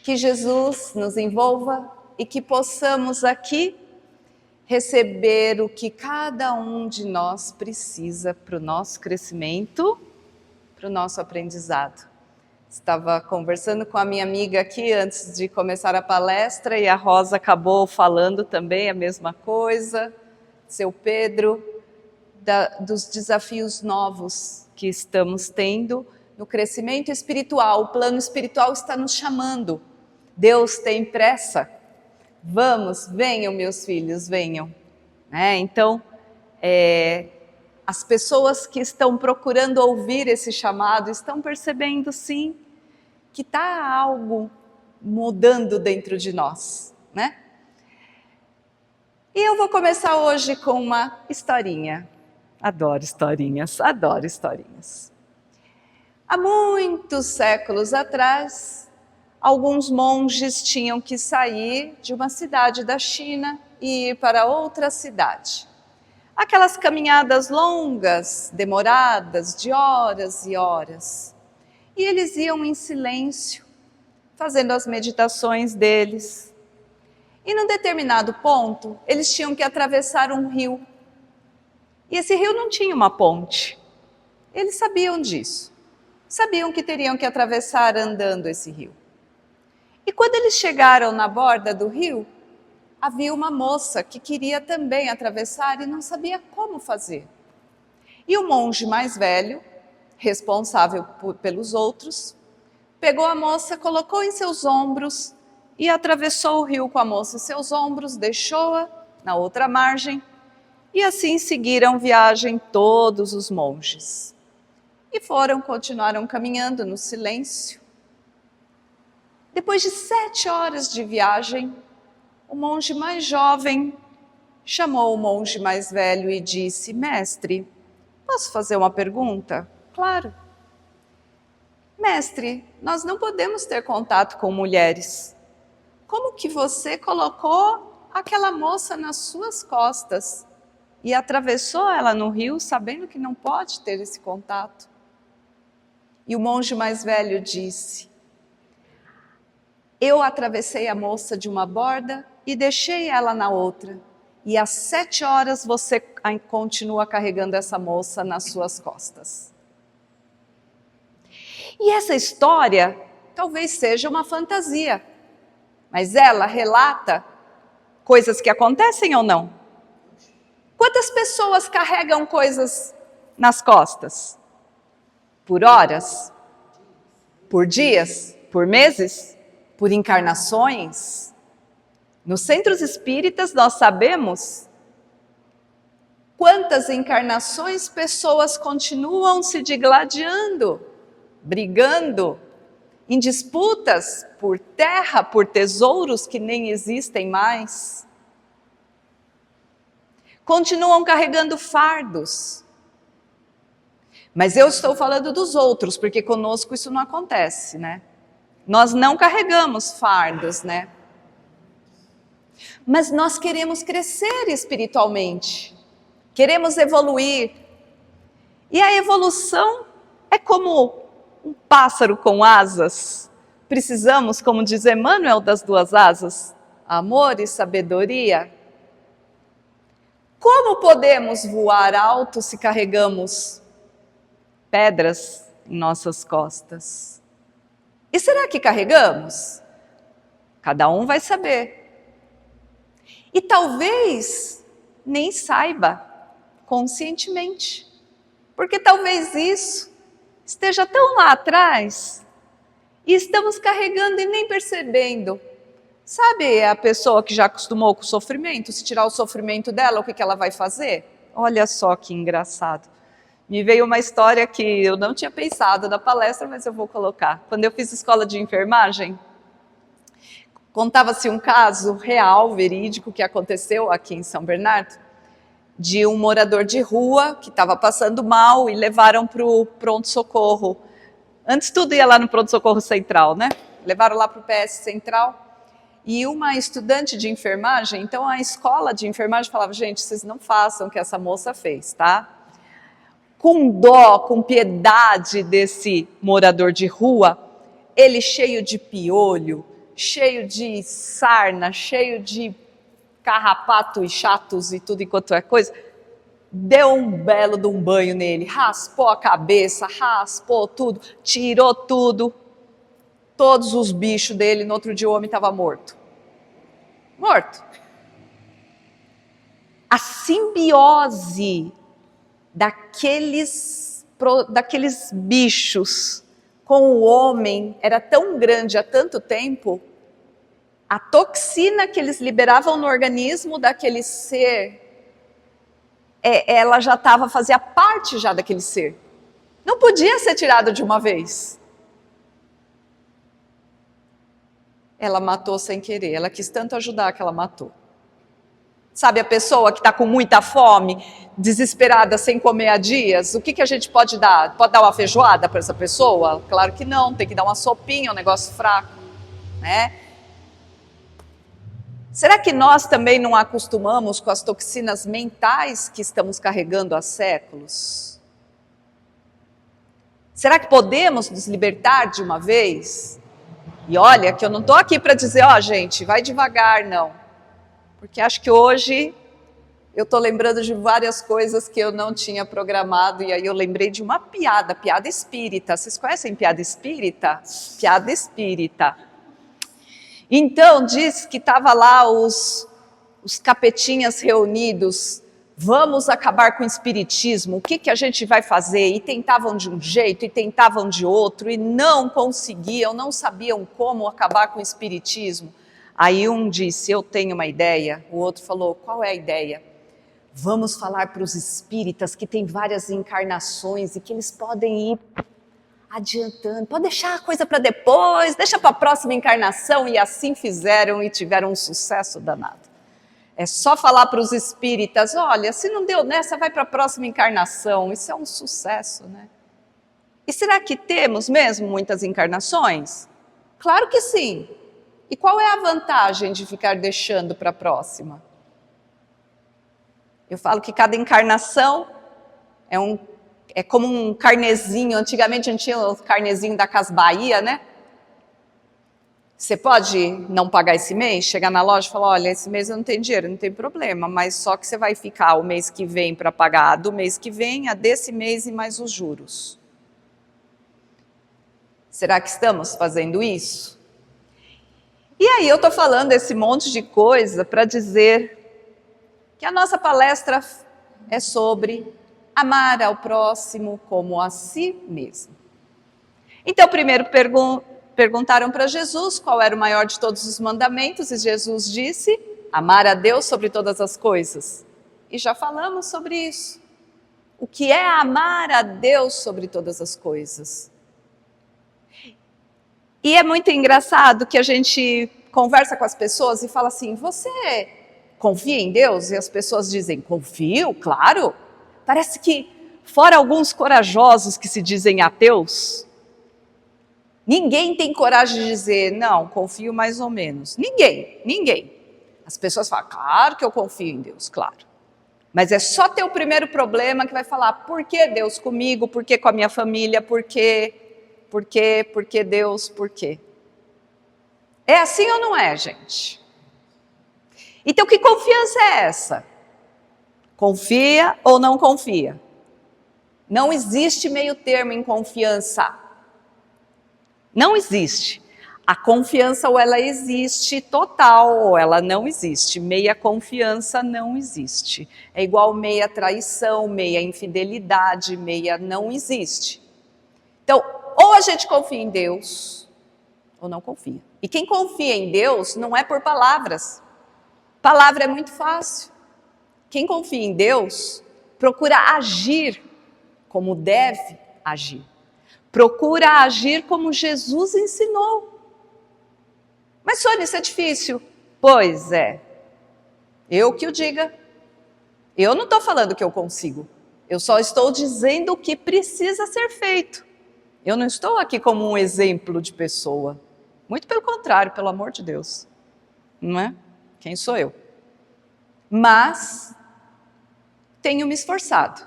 Que Jesus nos envolva e que possamos aqui receber o que cada um de nós precisa para o nosso crescimento, para o nosso aprendizado. Estava conversando com a minha amiga aqui antes de começar a palestra e a Rosa acabou falando também a mesma coisa, seu Pedro, dos desafios novos que estamos tendo no crescimento espiritual. O plano espiritual está nos chamando. Deus tem pressa. Vamos, venham meus filhos, venham. Então, as pessoas que estão procurando ouvir esse chamado estão percebendo sim que está algo mudando dentro de nós, né? E eu vou começar hoje com uma historinha. Adoro historinhas, adoro historinhas. Há muitos séculos atrás, alguns monges tinham que sair de uma cidade da China e ir para outra cidade. Aquelas caminhadas longas, demoradas, de horas e horas. E eles iam em silêncio, fazendo as meditações deles. E num determinado ponto, eles tinham que atravessar um rio. E esse rio não tinha uma ponte. Eles sabiam disso. Sabiam que teriam que atravessar andando esse rio. E quando eles chegaram na borda do rio, havia uma moça que queria também atravessar e não sabia como fazer. E o monge mais velho, responsável pelos outros, pegou a moça, colocou em seus ombros e atravessou o rio com a moça em seus ombros, deixou-a na outra margem e assim seguiram viagem todos os monges. E continuaram caminhando no silêncio. Depois de 7 horas de viagem, o monge mais jovem chamou o monge mais velho e disse: mestre, posso fazer uma pergunta? Claro. Mestre, nós não podemos ter contato com mulheres. Como que você colocou aquela moça nas suas costas e atravessou ela no rio sabendo que não pode ter esse contato? E o monge mais velho disse: eu atravessei a moça de uma borda e deixei ela na outra. E às 7 horas você continua carregando essa moça nas suas costas. E essa história talvez seja uma fantasia, mas ela relata coisas que acontecem ou não? Quantas pessoas carregam coisas nas costas? Por horas? Por dias? Por meses? Por encarnações? Nos centros espíritas nós sabemos quantas encarnações pessoas continuam se digladiando, brigando, em disputas por terra, por tesouros que nem existem mais. Continuam carregando fardos. Mas eu estou falando dos outros, porque conosco isso não acontece, né? Nós não carregamos fardos, né? Mas nós queremos crescer espiritualmente, queremos evoluir. E a evolução é como um pássaro com asas. Precisamos, como diz Emmanuel, das 2 asas, amor e sabedoria. Como podemos voar alto se carregamos pedras em nossas costas? E será que carregamos? Cada um vai saber. E talvez nem saiba conscientemente, porque talvez isso esteja tão lá atrás e estamos carregando e nem percebendo. Sabe a pessoa que já acostumou com o sofrimento? Se tirar o sofrimento dela, o que ela vai fazer? Olha só que engraçado. Me veio uma história que eu não tinha pensado na palestra, mas eu vou colocar. Quando eu fiz escola de enfermagem, contava-se um caso real, verídico, que aconteceu aqui em São Bernardo, de um morador de rua que estava passando mal e levaram para o pronto-socorro. Antes tudo ia lá no pronto-socorro central, né? Levaram lá para o PS central. E uma estudante de enfermagem, então a escola de enfermagem falava: gente, vocês não façam o que essa moça fez, tá? Com dó, com piedade desse morador de rua, ele cheio de piolho, cheio de sarna, cheio de carrapato e chatos e tudo enquanto é coisa, deu um belo de um banho nele, raspou a cabeça, raspou tudo, tirou tudo, todos os bichos dele. No outro dia o homem estava morto. Morto. A simbiose daqueles bichos com o homem era tão grande há tanto tempo, a toxina que eles liberavam no organismo daquele ser, ela já fazia parte já daquele ser. Não podia ser tirada de uma vez. Ela matou sem querer, ela quis tanto ajudar que ela matou. Sabe a pessoa que está com muita fome, desesperada, sem comer há dias, o que a gente pode dar? Pode dar uma feijoada para essa pessoa? Claro que não, tem que dar uma sopinha, um negócio fraco, né? Será que nós também não acostumamos com as toxinas mentais que estamos carregando há séculos? Será que podemos nos libertar de uma vez? E olha que eu não estou aqui para dizer, gente, vai devagar, não. Porque acho que hoje eu estou lembrando de várias coisas que eu não tinha programado, e aí eu lembrei de uma piada espírita. Vocês conhecem piada espírita? Piada espírita. Então, diz que estava lá os capetinhas reunidos, vamos acabar com o espiritismo, o que a gente vai fazer? E tentavam de um jeito, e tentavam de outro, e não conseguiam, não sabiam como acabar com o espiritismo. Aí um disse, eu tenho uma ideia, o outro falou, qual é a ideia? Vamos falar para os espíritas que têm várias encarnações e que eles podem ir adiantando, pode deixar a coisa para depois, deixa para a próxima encarnação. E assim fizeram e tiveram um sucesso danado. É só falar para os espíritas, olha, se não deu nessa, vai para a próxima encarnação. Isso é um sucesso, né? E será que temos mesmo muitas encarnações? Claro que sim. E qual é a vantagem de ficar deixando para a próxima? Eu falo que cada encarnação é como um carnezinho. Antigamente a gente tinha o carnezinho da Casas Bahia, né? Você pode não pagar esse mês, chegar na loja e falar, olha, esse mês eu não tenho dinheiro, não tem problema, mas só que você vai ficar o mês que vem para pagar a do mês que vem, a desse mês e mais os juros. Será que estamos fazendo isso? E aí eu estou falando esse monte de coisa para dizer que a nossa palestra é sobre amar ao próximo como a si mesmo. Então, primeiro perguntaram para Jesus qual era o maior de todos os mandamentos, e Jesus disse, amar a Deus sobre todas as coisas. E já falamos sobre isso. O que é amar a Deus sobre todas as coisas? E é muito engraçado que a gente conversa com as pessoas e fala assim, você confia em Deus? E as pessoas dizem, confio, claro. Parece que, fora alguns corajosos que se dizem ateus, ninguém tem coragem de dizer, não, confio mais ou menos. Ninguém. As pessoas falam, claro que eu confio em Deus, claro. Mas é só ter o primeiro problema que vai falar, por que Deus comigo, por que com a minha família, por que Deus, por quê? É assim ou não é, gente? Então, que confiança é essa? Confia ou não confia? Não existe meio termo em confiança. Não existe. A confiança ou ela existe total ou ela não existe. Meia confiança não existe. É igual meia traição, meia infidelidade, meia não existe. Então, ou a gente confia em Deus ou não confia. E quem confia em Deus não é por palavras. Palavra é muito fácil. Quem confia em Deus procura agir como deve agir. Procura agir como Jesus ensinou. Mas, Sônia, isso é difícil. Pois é. Eu que o diga. Eu não estou falando que eu consigo. Eu só estou dizendo o que precisa ser feito. Eu não estou aqui como um exemplo de pessoa. Muito pelo contrário, pelo amor de Deus. Não é? Quem sou eu? Mas tenho me esforçado,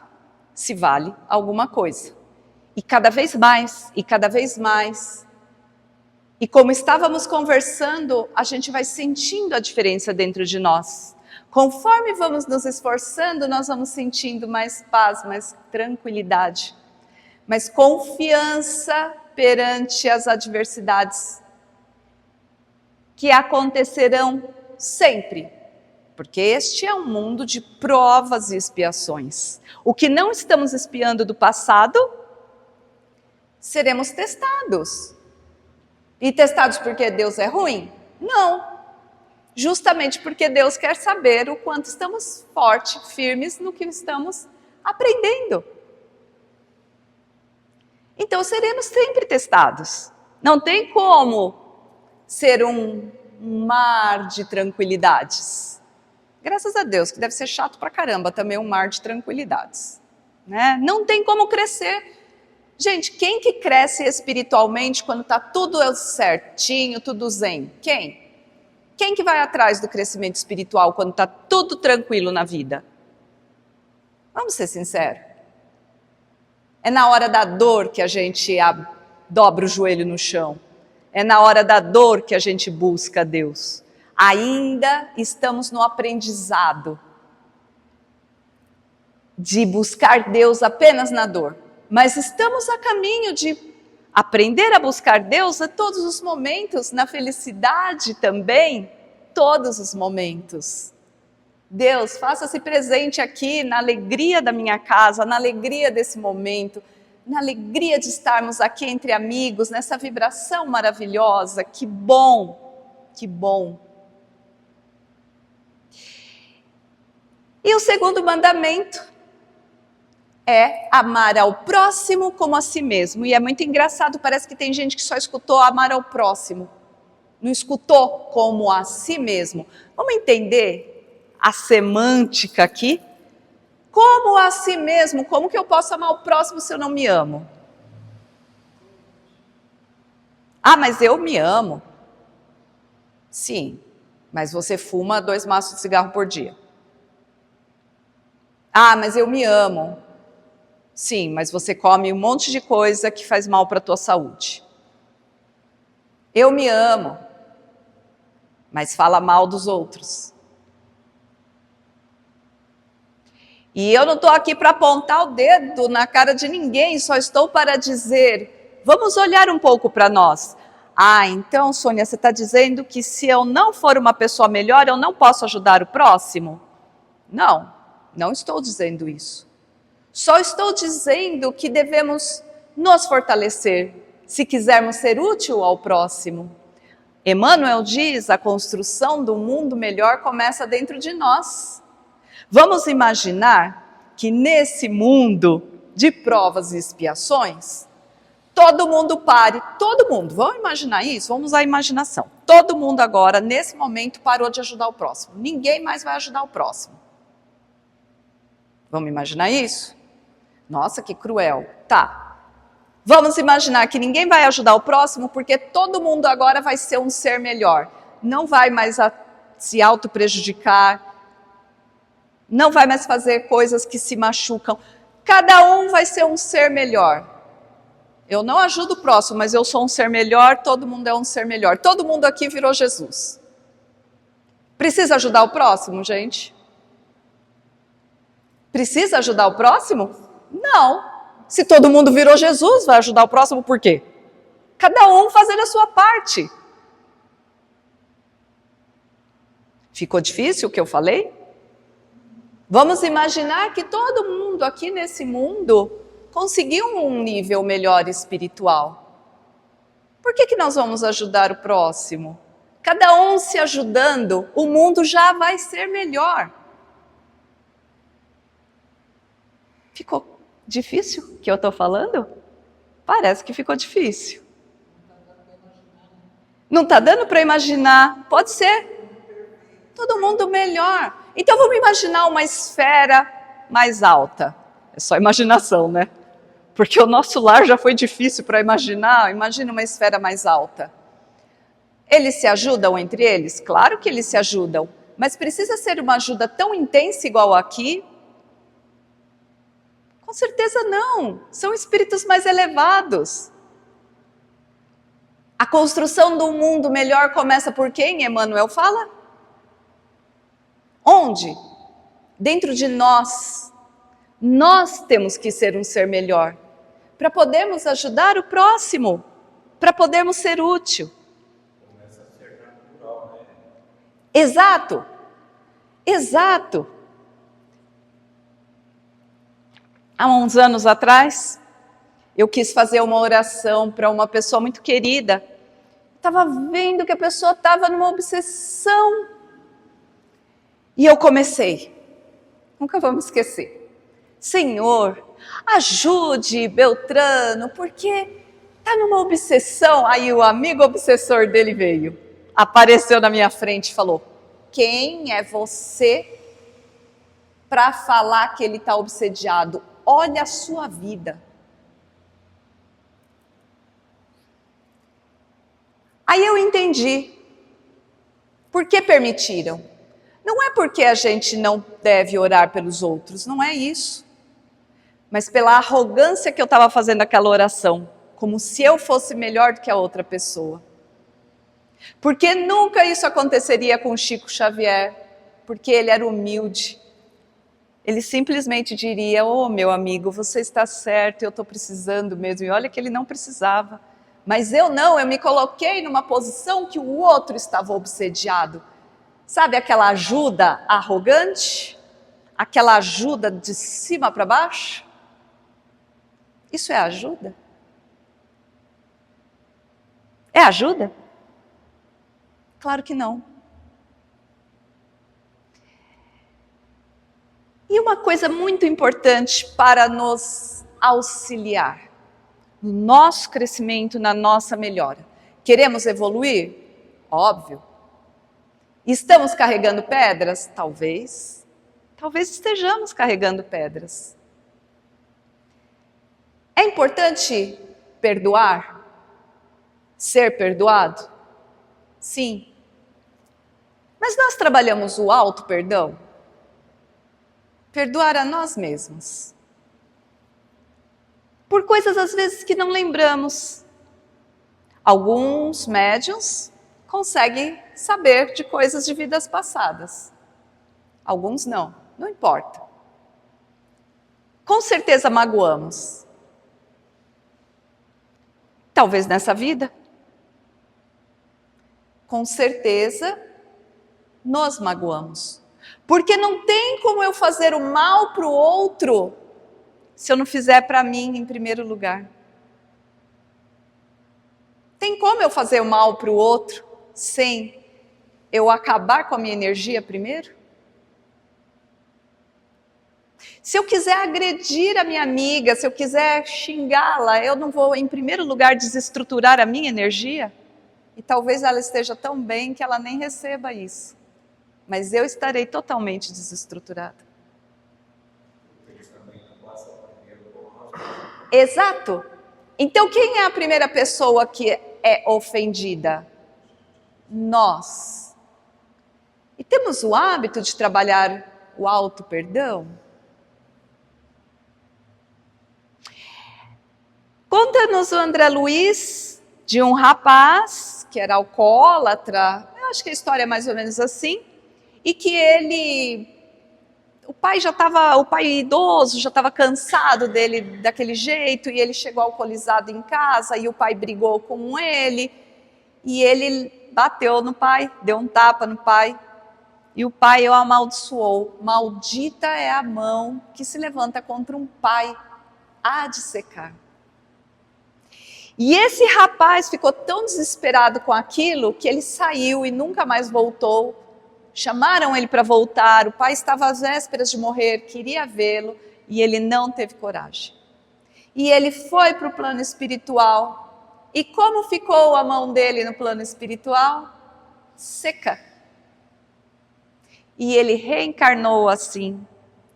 se vale alguma coisa. E cada vez mais, E como estávamos conversando, a gente vai sentindo a diferença dentro de nós. Conforme vamos nos esforçando, nós vamos sentindo mais paz, mais tranquilidade, mais confiança perante as adversidades que acontecerão sempre, porque este é um mundo de provas e expiações. O que não estamos expiando do passado, seremos testados. E testados porque Deus é ruim? Não. Justamente porque Deus quer saber o quanto estamos fortes, firmes no que estamos aprendendo. Então seremos sempre testados. Não tem como ser um mar de tranquilidades. Graças a Deus, que deve ser chato pra caramba também um mar de tranquilidades, né? Não tem como crescer. Gente, quem que cresce espiritualmente quando está tudo certinho, tudo zen? Quem? Quem que vai atrás do crescimento espiritual quando está tudo tranquilo na vida? Vamos ser sinceros. É na hora da dor que a gente dobra o joelho no chão. É na hora da dor que a gente busca Deus. Ainda estamos no aprendizado de buscar Deus apenas na dor. Mas estamos a caminho de aprender a buscar Deus a todos os momentos, na felicidade também, todos os momentos. Deus, faça-se presente aqui na alegria da minha casa, na alegria desse momento, na alegria de estarmos aqui entre amigos, nessa vibração maravilhosa. Que bom, que bom. E o segundo mandamento é amar ao próximo como a si mesmo. E é muito engraçado, parece que tem gente que só escutou amar ao próximo, não escutou como a si mesmo. Vamos entender a semântica aqui? Como a si mesmo? Como que eu posso amar o próximo se eu não me amo? Ah, mas eu me amo. Sim, mas você fuma 2 maços de cigarro por dia. Ah, mas eu me amo. Sim, mas você come um monte de coisa que faz mal para a tua saúde. Eu me amo, mas fala mal dos outros. E eu não estou aqui para apontar o dedo na cara de ninguém, só estou para dizer, vamos olhar um pouco para nós. Ah, então, Sônia, você está dizendo que se eu não for uma pessoa melhor, eu não posso ajudar o próximo? Não, não estou dizendo isso. Só estou dizendo que devemos nos fortalecer, se quisermos ser útil ao próximo. Emmanuel diz, a construção do mundo melhor começa dentro de nós. Vamos imaginar que nesse mundo de provas e expiações, todo mundo pare, todo mundo, vamos imaginar isso? Vamos usar a imaginação. Todo mundo agora, nesse momento, parou de ajudar o próximo. Ninguém mais vai ajudar o próximo. Vamos imaginar isso? Nossa, que cruel. Tá. Vamos imaginar que ninguém vai ajudar o próximo porque todo mundo agora vai ser um ser melhor. Não vai mais se auto-prejudicar, não vai mais fazer coisas que se machucam. Cada um vai ser um ser melhor. Eu não ajudo o próximo, mas eu sou um ser melhor, todo mundo é um ser melhor. Todo mundo aqui virou Jesus. Precisa ajudar o próximo, gente? Precisa ajudar o próximo? Não. Se todo mundo virou Jesus, vai ajudar o próximo por quê? Cada um fazendo a sua parte. Ficou difícil o que eu falei? Vamos imaginar que todo mundo aqui nesse mundo conseguiu um nível melhor espiritual. Por que nós vamos ajudar o próximo? Cada um se ajudando, o mundo já vai ser melhor. Ficou difícil o que eu estou falando? Parece que ficou difícil. Não está dando para imaginar? Pode ser. Todo mundo melhor. Então vamos imaginar uma esfera mais alta. É só imaginação, né? Porque o nosso lar já foi difícil para imaginar. Imagina uma esfera mais alta. Eles se ajudam entre eles? Claro que eles se ajudam. Mas precisa ser uma ajuda tão intensa igual aqui? Com certeza não. São espíritos mais elevados. A construção de um mundo melhor começa por quem? Emmanuel fala? Onde? Dentro de nós. Nós temos que ser um ser melhor, para podermos ajudar o próximo, para podermos ser útil. Começa a ser natural, né? Exato, exato. Há uns anos atrás, eu quis fazer uma oração para uma pessoa muito querida. Estava vendo que a pessoa estava numa obsessão. E eu comecei. Nunca vou me esquecer. Senhor, ajude Beltrano, porque está numa obsessão. Aí o amigo obsessor dele veio, apareceu na minha frente e falou: quem é você para falar que ele está obsediado? Olha a sua vida. Aí eu entendi. Por que permitiram? Não é porque a gente não deve orar pelos outros, não é isso. Mas pela arrogância que eu estava fazendo aquela oração, como se eu fosse melhor do que a outra pessoa. Porque nunca isso aconteceria com Chico Xavier, porque ele era humilde. Ele simplesmente diria: ô meu amigo, você está certo, eu estou precisando mesmo. E olha que ele não precisava. Mas eu não, eu me coloquei numa posição que o outro estava obsediado. Sabe aquela ajuda arrogante? Aquela ajuda de cima para baixo? Isso é ajuda? É ajuda? Claro que não. E uma coisa muito importante para nos auxiliar no nosso crescimento, na nossa melhora. Queremos evoluir? Óbvio. Estamos carregando pedras? Talvez. Talvez estejamos carregando pedras. É importante perdoar? Ser perdoado? Sim. Mas nós trabalhamos o auto-perdão? Perdoar a nós mesmos. Por coisas às vezes que não lembramos. Alguns médiuns conseguem saber de coisas de vidas passadas. Alguns não, não importa. Com certeza magoamos. Talvez nessa vida. Com certeza nos magoamos. Porque não tem como eu fazer o mal para o outro se eu não fizer para mim em primeiro lugar. Tem como eu fazer o mal para o outro sem eu acabar com a minha energia primeiro? Se eu quiser agredir a minha amiga, se eu quiser xingá-la, eu não vou em primeiro lugar desestruturar a minha energia? E talvez ela esteja tão bem que ela nem receba isso. Mas eu estarei totalmente desestruturada. Exato. Então quem é a primeira pessoa que é ofendida? Nós. E temos o hábito de trabalhar o auto-perdão? Conta-nos o André Luiz de um rapaz que era alcoólatra, eu acho que a história é mais ou menos assim, e que o pai idoso já estava cansado dele daquele jeito, e ele chegou alcoolizado em casa, e o pai brigou com ele, e ele bateu no pai, deu um tapa no pai, e o pai o amaldiçoou. Maldita é a mão que se levanta contra um pai, há de secar. E esse rapaz ficou tão desesperado com aquilo que ele saiu e nunca mais voltou. Chamaram ele para voltar, o pai estava às vésperas de morrer, queria vê-lo e ele não teve coragem. E ele foi para o plano espiritual. E como ficou a mão dele no plano espiritual? Seca. E ele reencarnou assim,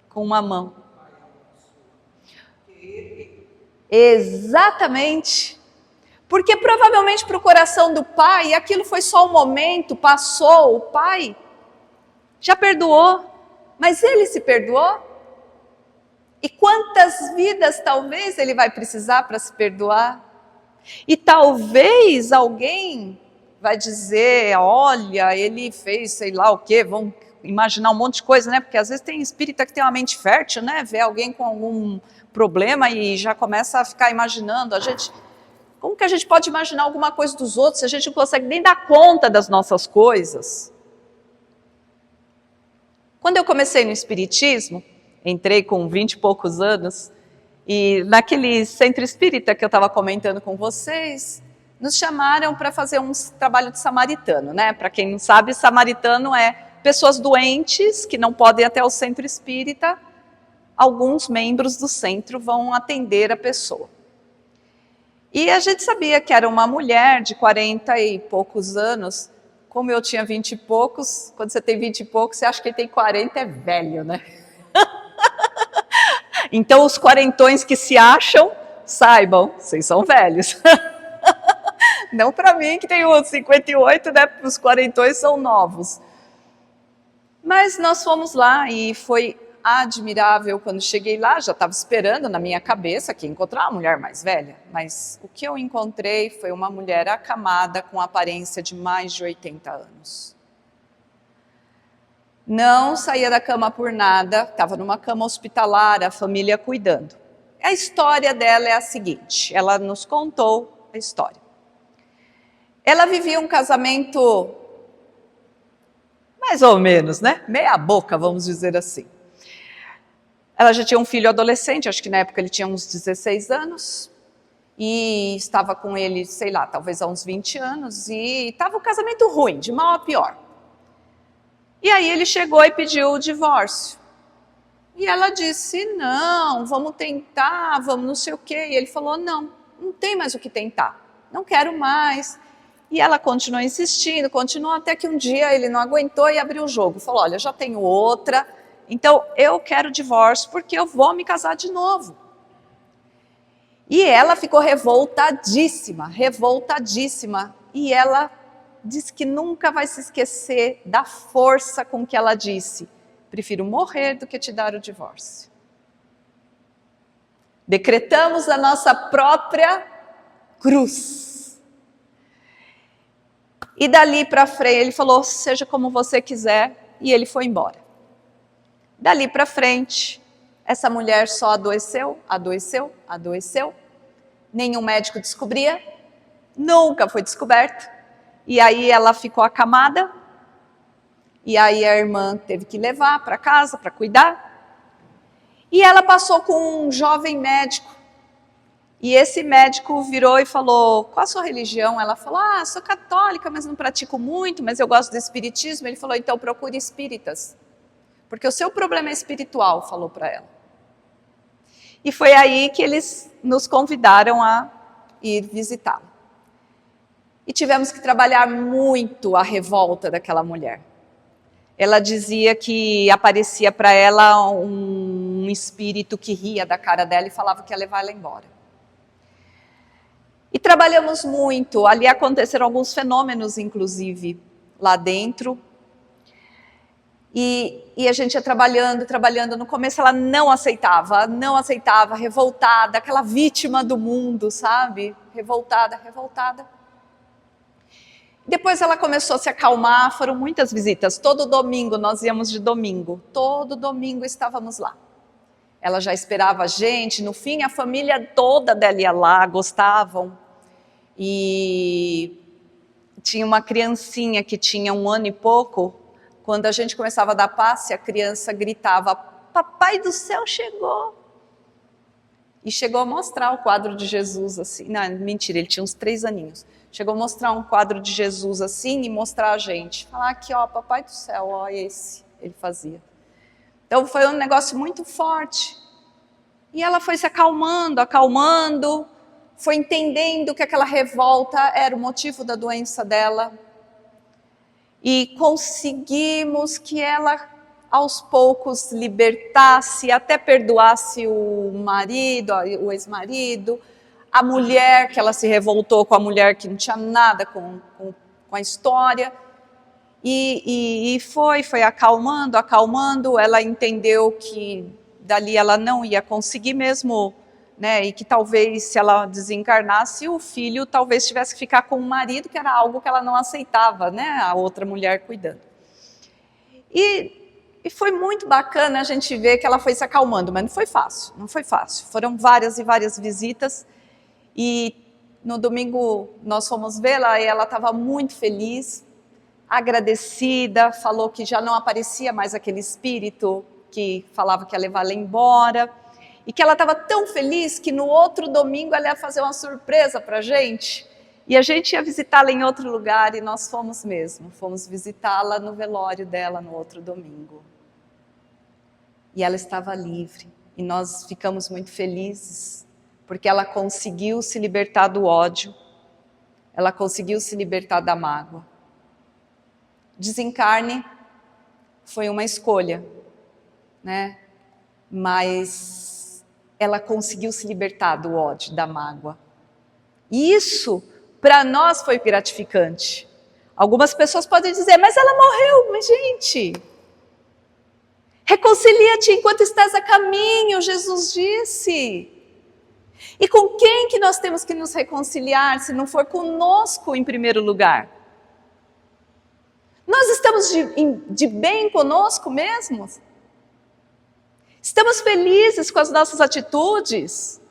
com uma mão. Exatamente. Porque provavelmente para o coração do pai, aquilo foi só um momento, passou, o pai já perdoou, mas ele se perdoou? E quantas vidas talvez ele vai precisar para se perdoar? E talvez alguém vai dizer, olha, ele fez sei lá o quê, vão imaginar um monte de coisa, né? Porque às vezes tem espírita que tem uma mente fértil, né? Vê alguém com algum problema e já começa a ficar imaginando. Como que a gente pode imaginar alguma coisa dos outros se a gente não consegue nem dar conta das nossas coisas? Quando eu comecei no Espiritismo, entrei com 20 e poucos anos, e naquele centro espírita que eu estava comentando com vocês, nos chamaram para fazer um trabalho de samaritano, né? Para quem não sabe, samaritano é pessoas doentes que não podem ir até o centro espírita, alguns membros do centro vão atender a pessoa. E a gente sabia que era uma mulher de 40 e poucos anos, como eu tinha 20 e poucos, quando você tem 20 e poucos, você acha que quem tem 40 é velho, né? Então os quarentões que se acham, saibam, vocês são velhos. Não para mim, que tenho 58, né? Os quarentões são novos. Mas nós fomos lá e foi admirável. Quando cheguei lá, já estava esperando na minha cabeça que ia encontrar uma mulher mais velha. Mas o que eu encontrei foi uma mulher acamada com aparência de mais de 80 anos. Não saía da cama por nada, estava numa cama hospitalar, a família cuidando. A história dela é a seguinte, ela nos contou a história. Ela vivia um casamento mais ou menos, né? Meia boca, vamos dizer assim. Ela já tinha um filho adolescente, acho que na época ele tinha uns 16 anos, e estava com ele, sei lá, talvez há uns 20 anos, e estava um casamento ruim, de mal a pior. E aí ele chegou e pediu o divórcio. E ela disse, não, vamos tentar, vamos não sei o quê. E ele falou, não tem mais o que tentar, não quero mais. E ela continuou insistindo, continuou até que um dia ele não aguentou e abriu o jogo. Falou, olha, já tenho outra, então eu quero divórcio porque eu vou me casar de novo. E ela ficou revoltadíssima. E ela disse que nunca vai se esquecer da força com que ela disse, prefiro morrer do que te dar o divórcio. Decretamos a nossa própria cruz. E dali para frente, ele falou, seja como você quiser, e ele foi embora. Dali para frente, essa mulher só adoeceu. Nenhum médico descobria, nunca foi descoberto. E aí ela ficou acamada, e aí a irmã teve que levar para casa para cuidar. E ela passou com um jovem médico, e esse médico virou e falou, qual a sua religião? Ela falou, sou católica, mas não pratico muito, mas eu gosto do espiritismo. Ele falou, então procure espíritas, porque o seu problema é espiritual, falou para ela. E foi aí que eles nos convidaram a ir visitá-la. E tivemos que trabalhar muito a revolta daquela mulher. Ela dizia que aparecia para ela um espírito que ria da cara dela e falava que ia levar ela embora. E trabalhamos muito, ali aconteceram alguns fenômenos, inclusive, lá dentro. E a gente ia trabalhando. No começo ela não aceitava, revoltada, aquela vítima do mundo, sabe? Revoltada. Depois ela começou a se acalmar, foram muitas visitas. Todo domingo, nós íamos de domingo. Todo domingo estávamos lá. Ela já esperava a gente, no fim a família toda dela ia lá, gostavam. E tinha uma criancinha que tinha 1 ano e pouco. Quando a gente começava a dar passe, a criança gritava, papai do céu chegou. E chegou a mostrar o quadro de Jesus assim. Não, mentira, ele tinha uns 3 aninhos. Chegou a mostrar um quadro de Jesus assim e mostrar a gente. Falar aqui, ó, papai do céu, ó, esse, ele fazia. Então foi um negócio muito forte. E ela foi se acalmando, foi entendendo que aquela revolta era o motivo da doença dela. E conseguimos que ela, aos poucos, libertasse, até perdoasse o marido, o ex-marido, a mulher, que ela se revoltou com a mulher que não tinha nada com a história. E foi acalmando, ela entendeu que dali ela não ia conseguir mesmo né? E que talvez, se ela desencarnasse, o filho talvez tivesse que ficar com o marido, que era algo que ela não aceitava, né? A outra mulher cuidando. E foi muito bacana a gente ver que ela foi se acalmando, mas não foi fácil, não foi fácil. Foram várias e várias visitas, e no domingo nós fomos vê-la e ela estava muito feliz, agradecida, falou que já não aparecia mais aquele espírito que falava que ia levar ela embora, e que ela estava tão feliz que no outro domingo ela ia fazer uma surpresa para a gente, e a gente ia visitá-la em outro lugar, e nós fomos mesmo, fomos visitá-la no velório dela no outro domingo. E ela estava livre, e nós ficamos muito felizes, porque ela conseguiu se libertar do ódio, ela conseguiu se libertar da mágoa. Desencarne foi uma escolha, né? Mas ela conseguiu se libertar do ódio, da mágoa. E isso, para nós, foi gratificante. Algumas pessoas podem dizer, mas ela morreu. Mas, gente, reconcilia-te enquanto estás a caminho, Jesus disse. E com quem que nós temos que nos reconciliar, se não for conosco em primeiro lugar? Nós estamos de bem conosco mesmos? Estamos felizes com as nossas atitudes?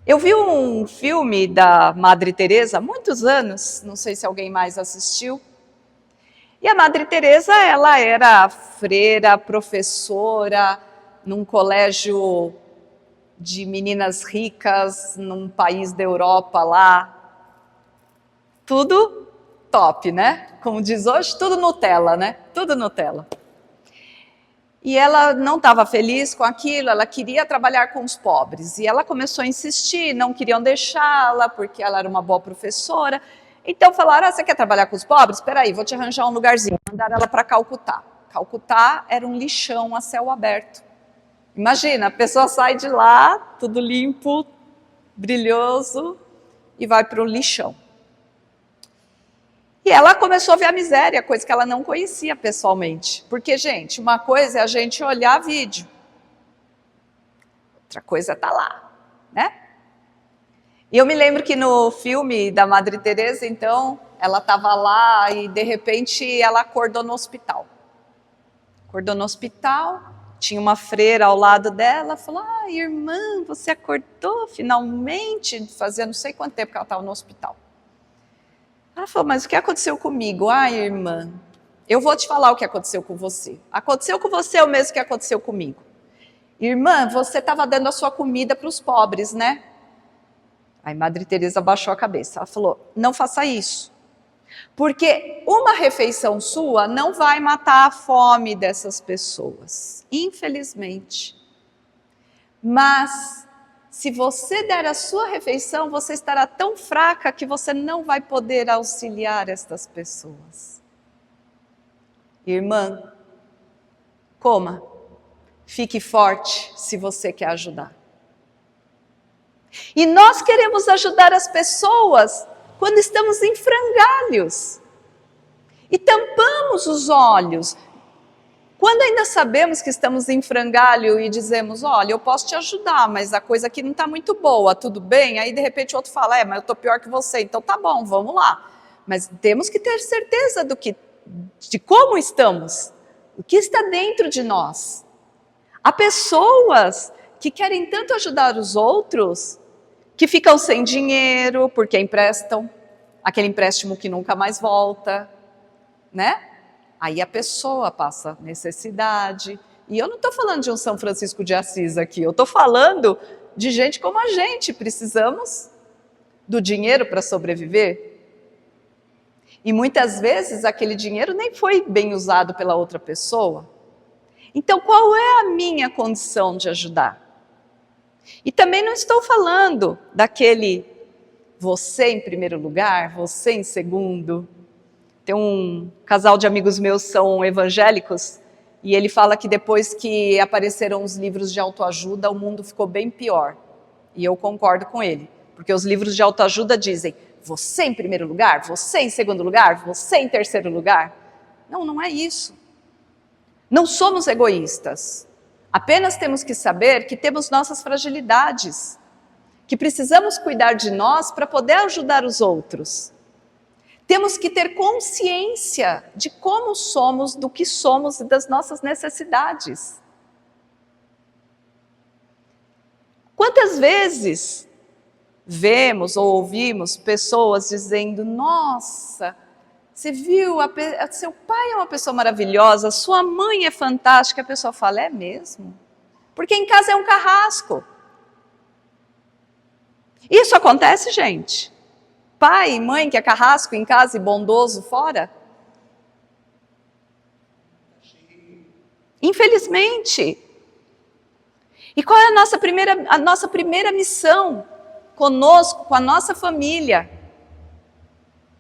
Eu vi um filme da Madre Teresa há muitos anos, não sei se alguém mais assistiu. E a Madre Teresa, ela era freira, professora, num colégio de meninas ricas, num país da Europa lá. Tudo top, né? Como diz hoje, tudo Nutella, né? Tudo Nutella. E ela não estava feliz com aquilo, ela queria trabalhar com os pobres. E ela começou a insistir, não queriam deixá-la, porque ela era uma boa professora. Então falaram, você quer trabalhar com os pobres? Espera aí, vou te arranjar um lugarzinho. Mandaram ela para Calcutá. Calcutá era um lixão a céu aberto. Imagina, a pessoa sai de lá, tudo limpo, brilhoso, e vai para o lixão. E ela começou a ver a miséria, coisa que ela não conhecia pessoalmente. Porque, gente, uma coisa é a gente olhar vídeo. Outra coisa é estar lá, né? E eu me lembro que no filme da Madre Teresa, então, ela estava lá e, de repente, ela acordou no hospital. Acordou no hospital, tinha uma freira ao lado dela, falou, irmã, você acordou finalmente? Fazia não sei quanto tempo que ela estava no hospital. Ela falou, mas o que aconteceu comigo? Irmã, eu vou te falar o que aconteceu com você. Aconteceu com você o mesmo que aconteceu comigo. Irmã, você estava dando a sua comida para os pobres, né? Aí Madre Teresa baixou a cabeça. Ela falou, não faça isso. Porque uma refeição sua não vai matar a fome dessas pessoas. Infelizmente. Mas se você der a sua refeição, você estará tão fraca que você não vai poder auxiliar estas pessoas. Irmã, coma, fique forte se você quer ajudar. E nós queremos ajudar as pessoas quando estamos em frangalhos e tampamos os olhos. Quando ainda sabemos que estamos em frangalho e dizemos, olha, eu posso te ajudar, mas a coisa aqui não está muito boa, tudo bem? Aí de repente o outro fala, mas eu estou pior que você, então tá bom, vamos lá. Mas temos que ter certeza de como estamos, o que está dentro de nós. Há pessoas que querem tanto ajudar os outros, que ficam sem dinheiro porque emprestam, aquele empréstimo que nunca mais volta, né? Aí a pessoa passa necessidade. E eu não estou falando de um São Francisco de Assis aqui, eu estou falando de gente como a gente. Precisamos do dinheiro para sobreviver. E muitas vezes aquele dinheiro nem foi bem usado pela outra pessoa. Então qual é a minha condição de ajudar? E também não estou falando daquele você em primeiro lugar, você em segundo. Tem um casal de amigos meus são evangélicos e ele fala que depois que apareceram os livros de autoajuda, o mundo ficou bem pior. E eu concordo com ele, porque os livros de autoajuda dizem você em primeiro lugar, você em segundo lugar, você em terceiro lugar. Não, não é isso. Não somos egoístas. Apenas temos que saber que temos nossas fragilidades, que precisamos cuidar de nós para poder ajudar os outros. Temos que ter consciência de como somos, do que somos e das nossas necessidades. Quantas vezes vemos ou ouvimos pessoas dizendo: nossa, você viu, seu pai é uma pessoa maravilhosa, sua mãe é fantástica. A pessoa fala: é mesmo? Porque em casa é um carrasco. Isso acontece, gente? Pai e mãe que é carrasco em casa e bondoso fora? Infelizmente. E qual é a nossa primeira missão conosco, com a nossa família?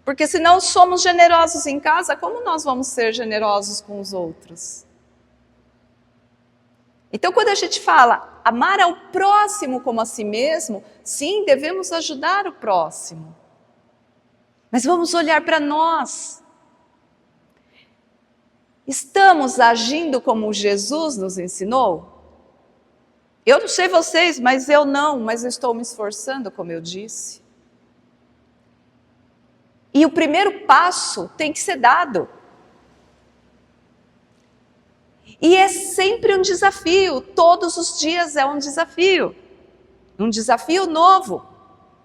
Porque se não somos generosos em casa, como nós vamos ser generosos com os outros? Então, quando a gente fala amar ao próximo como a si mesmo, sim, devemos ajudar o próximo. Mas vamos olhar para nós. Estamos agindo como Jesus nos ensinou? Eu não sei vocês, mas eu estou me esforçando, como eu disse. E o primeiro passo tem que ser dado. E é sempre um desafio, todos os dias é um desafio novo.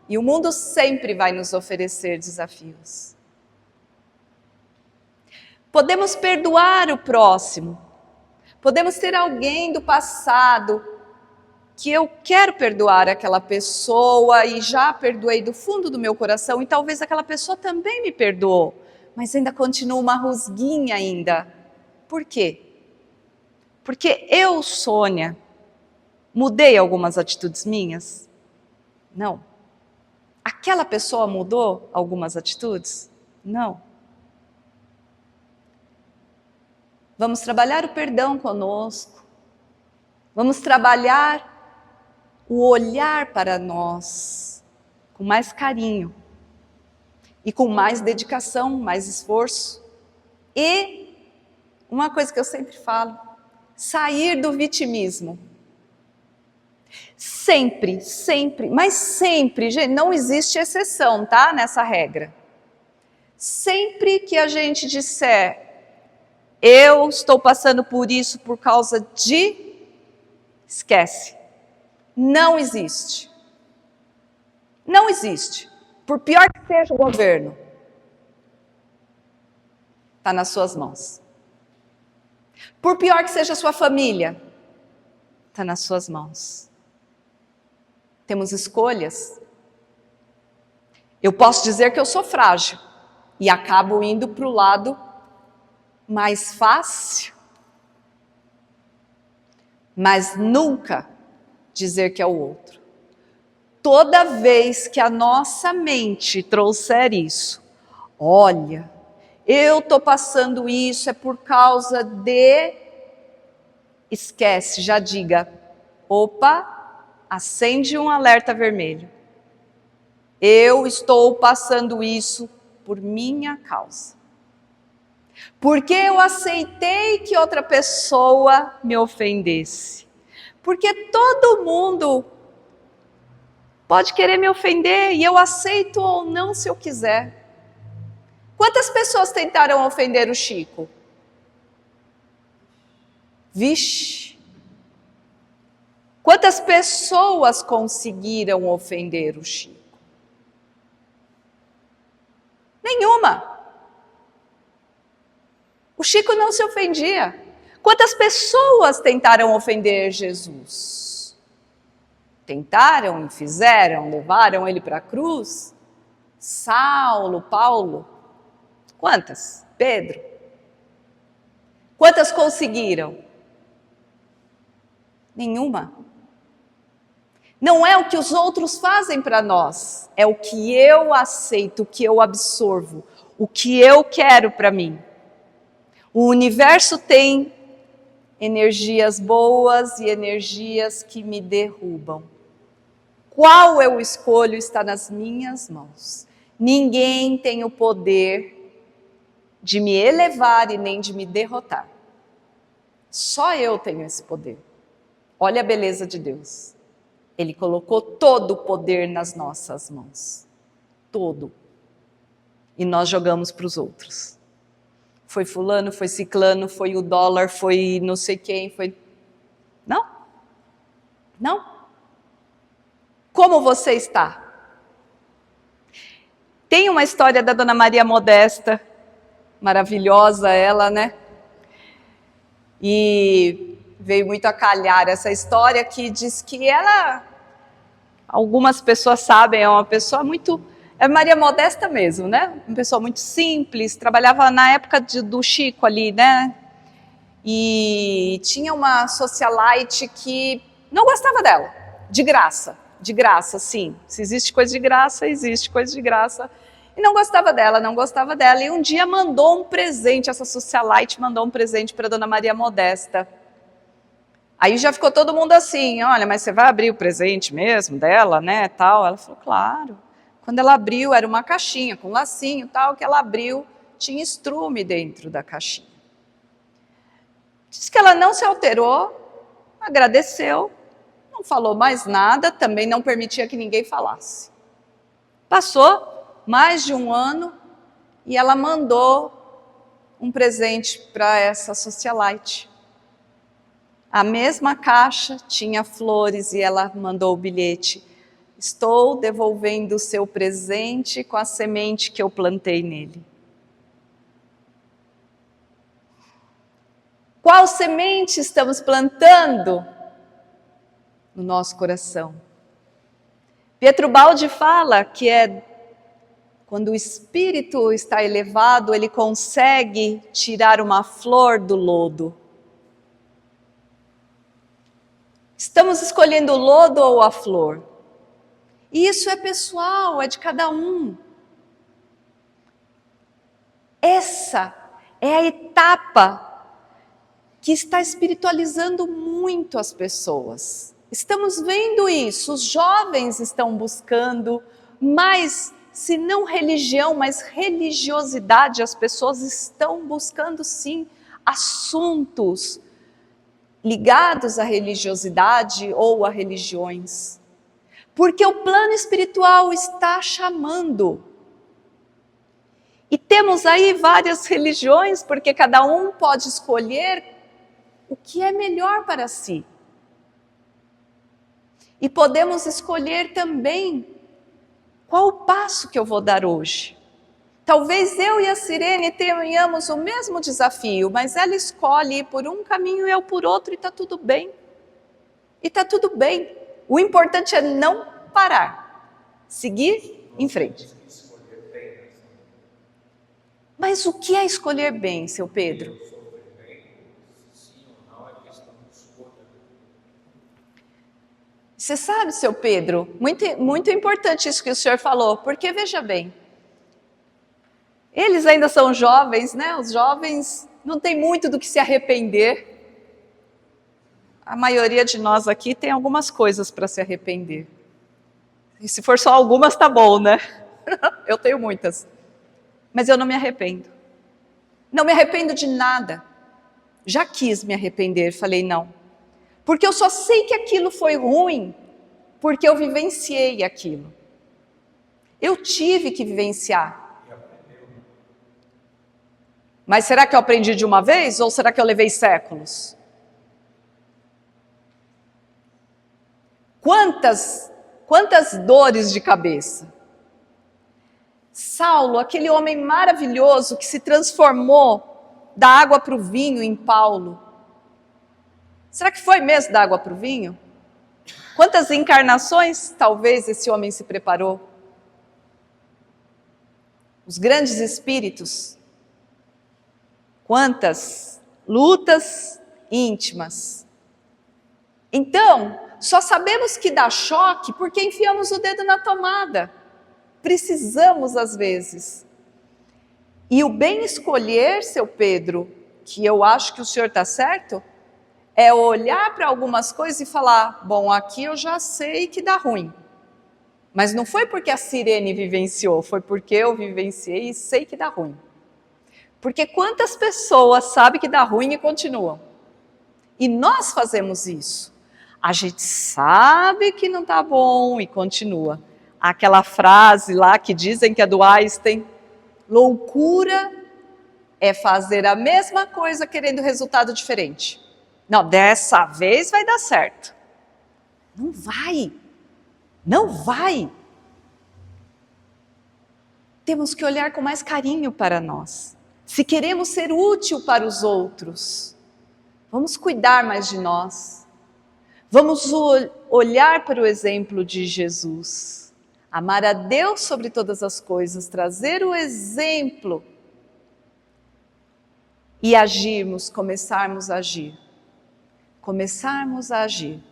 E o mundo sempre vai nos oferecer desafios. Podemos perdoar o próximo, podemos ter alguém do passado que eu quero perdoar aquela pessoa e já perdoei do fundo do meu coração e talvez aquela pessoa também me perdoou, mas ainda continua uma rusguinha ainda. Por quê? Porque eu, Sônia, mudei algumas atitudes minhas? Não. Aquela pessoa mudou algumas atitudes? Não. Vamos trabalhar o perdão conosco. Vamos trabalhar o olhar para nós com mais carinho e com mais dedicação, mais esforço. E uma coisa que eu sempre falo, sair do vitimismo. Sempre, mas sempre, gente, não existe exceção, tá? Nessa regra. Sempre que a gente disser, eu estou passando por isso por causa de... Esquece. Não existe. Não existe. Por pior que seja o governo, está nas suas mãos. Por pior que seja a sua família, está nas suas mãos. Temos escolhas. Eu posso dizer que eu sou frágil e acabo indo para o lado mais fácil, mas nunca dizer que é o outro. Toda vez que a nossa mente trouxer isso, olha, eu estou passando isso, é por causa de... Esquece, já diga, opa, acende um alerta vermelho. Eu estou passando isso por minha causa. Porque eu aceitei que outra pessoa me ofendesse. Porque todo mundo pode querer me ofender e eu aceito ou não se eu quiser. Quantas pessoas tentaram ofender o Chico? Vixe! Quantas pessoas conseguiram ofender o Chico? Nenhuma. O Chico não se ofendia. Quantas pessoas tentaram ofender Jesus? Tentaram e fizeram, levaram ele para a cruz? Saulo, Paulo? Quantas? Pedro? Quantas conseguiram? Nenhuma. Não é o que os outros fazem para nós, é o que eu aceito, o que eu absorvo, o que eu quero para mim. O universo tem energias boas e energias que me derrubam. Qual eu escolho está nas minhas mãos. Ninguém tem o poder de me elevar e nem de me derrotar. Só eu tenho esse poder. Olha a beleza de Deus. Ele colocou todo o poder nas nossas mãos. Todo. E nós jogamos para os outros. Foi fulano, foi ciclano, foi o dólar, foi não sei quem, foi... Não. Não. Como você está? Tem uma história da Dona Maria Modesta, maravilhosa ela, né? E veio muito a calhar essa história que diz que ela, algumas pessoas sabem, é uma pessoa muito... É Maria Modesta mesmo, né? Uma pessoa muito simples, trabalhava na época do Chico ali, né? E tinha uma socialite que não gostava dela, de graça, sim. Se existe coisa de graça, existe coisa de graça. E não gostava dela. E um dia mandou um presente, essa socialite mandou um presente para Dona Maria Modesta. Aí já ficou todo mundo assim, olha, mas você vai abrir o presente mesmo dela, né, tal? Ela falou, claro. Quando ela abriu, era uma caixinha com lacinho, tal, que ela abriu, tinha estrume dentro da caixinha. Diz que ela não se alterou, agradeceu, não falou mais nada, também não permitia que ninguém falasse. Passou mais de um ano e ela mandou um presente para essa socialite. A mesma caixa tinha flores e ela mandou o bilhete. Estou devolvendo o seu presente com a semente que eu plantei nele. Qual semente estamos plantando no nosso coração? Pietro Baldi fala que quando o espírito está elevado, ele consegue tirar uma flor do lodo. Estamos escolhendo o lodo ou a flor? E isso é pessoal, é de cada um. Essa é a etapa que está espiritualizando muito as pessoas. Estamos vendo isso, os jovens estão buscando mais, se não religião, mas religiosidade. As pessoas estão buscando sim assuntos ligados à religiosidade ou a religiões. Porque o plano espiritual está chamando. E temos aí várias religiões, porque cada um pode escolher o que é melhor para si. E podemos escolher também qual o passo que eu vou dar hoje. Talvez eu e a Sirene tenhamos o mesmo desafio, mas ela escolhe ir por um caminho e eu por outro, e está tudo bem. E está tudo bem. O importante é não parar, seguir em frente. Mas o que é escolher bem, seu Pedro? Você sabe, seu Pedro, muito importante isso que o senhor falou, porque veja bem, eles ainda são jovens, né? Os jovens não têm muito do que se arrepender. A maioria de nós aqui tem algumas coisas para se arrepender. E se for só algumas, tá bom, né? Eu tenho muitas. Mas eu não me arrependo. Não me arrependo de nada. Já quis me arrepender, falei não. Porque eu só sei que aquilo foi ruim, porque eu vivenciei aquilo. Eu tive que vivenciar. Mas será que eu aprendi de uma vez ou será que eu levei séculos? Quantas dores de cabeça. Saulo, aquele homem maravilhoso que se transformou da água para o vinho em Paulo. Será que foi mesmo da água para o vinho? Quantas encarnações talvez esse homem se preparou? Os grandes espíritos. Quantas lutas íntimas. Então, só sabemos que dá choque porque enfiamos o dedo na tomada. Precisamos às vezes. E o bem escolher, seu Pedro, que eu acho que o senhor está certo, é olhar para algumas coisas e falar, bom, aqui eu já sei que dá ruim. Mas não foi porque a Sirene vivenciou, foi porque eu vivenciei e sei que dá ruim. Porque quantas pessoas sabem que dá ruim e continuam? E nós fazemos isso. A gente sabe que não está bom e continua. Aquela frase lá que dizem que é do Einstein, loucura é fazer a mesma coisa querendo resultado diferente. Não, dessa vez vai dar certo. Não vai. Não vai. Temos que olhar com mais carinho para nós. Se queremos ser útil para os outros, vamos cuidar mais de nós. Vamos olhar para o exemplo de Jesus. Amar a Deus sobre todas as coisas, trazer o exemplo e agirmos, começarmos a agir. Começarmos a agir.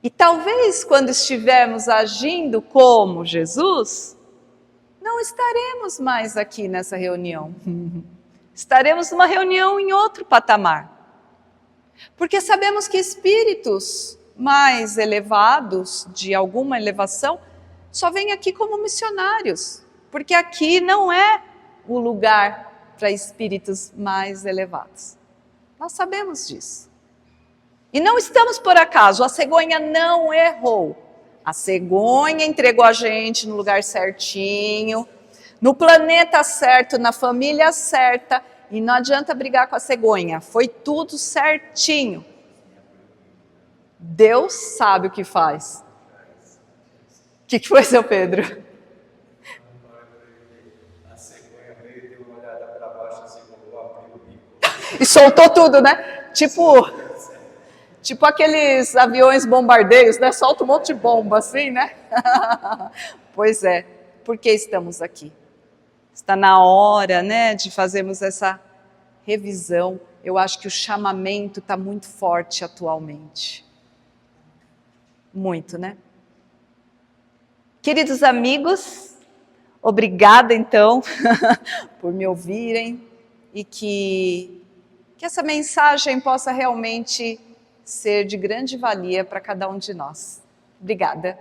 E talvez quando estivermos agindo como Jesus, não estaremos mais aqui nessa reunião. Estaremos numa reunião em outro patamar. Porque sabemos que espíritos mais elevados, de alguma elevação, só vêm aqui como missionários. Porque aqui não é o lugar para espíritos mais elevados. Nós sabemos disso. E não estamos por acaso, a cegonha não errou. A cegonha entregou a gente no lugar certinho, no planeta certo, na família certa, e não adianta brigar com a cegonha, foi tudo certinho. Deus sabe o que faz. O que foi, seu Pedro? A cegonha veio, deu uma olhada para baixo, assim, como abriu o bico. E soltou tudo, né? Tipo aqueles aviões bombardeios, né? Solta um monte de bomba assim, né? Pois é, por que estamos aqui? Está na hora, né, de fazermos essa revisão. Eu acho que o chamamento está muito forte atualmente. Muito, né? Queridos amigos, obrigada então por me ouvirem e que essa mensagem possa realmente ser de grande valia para cada um de nós. Obrigada.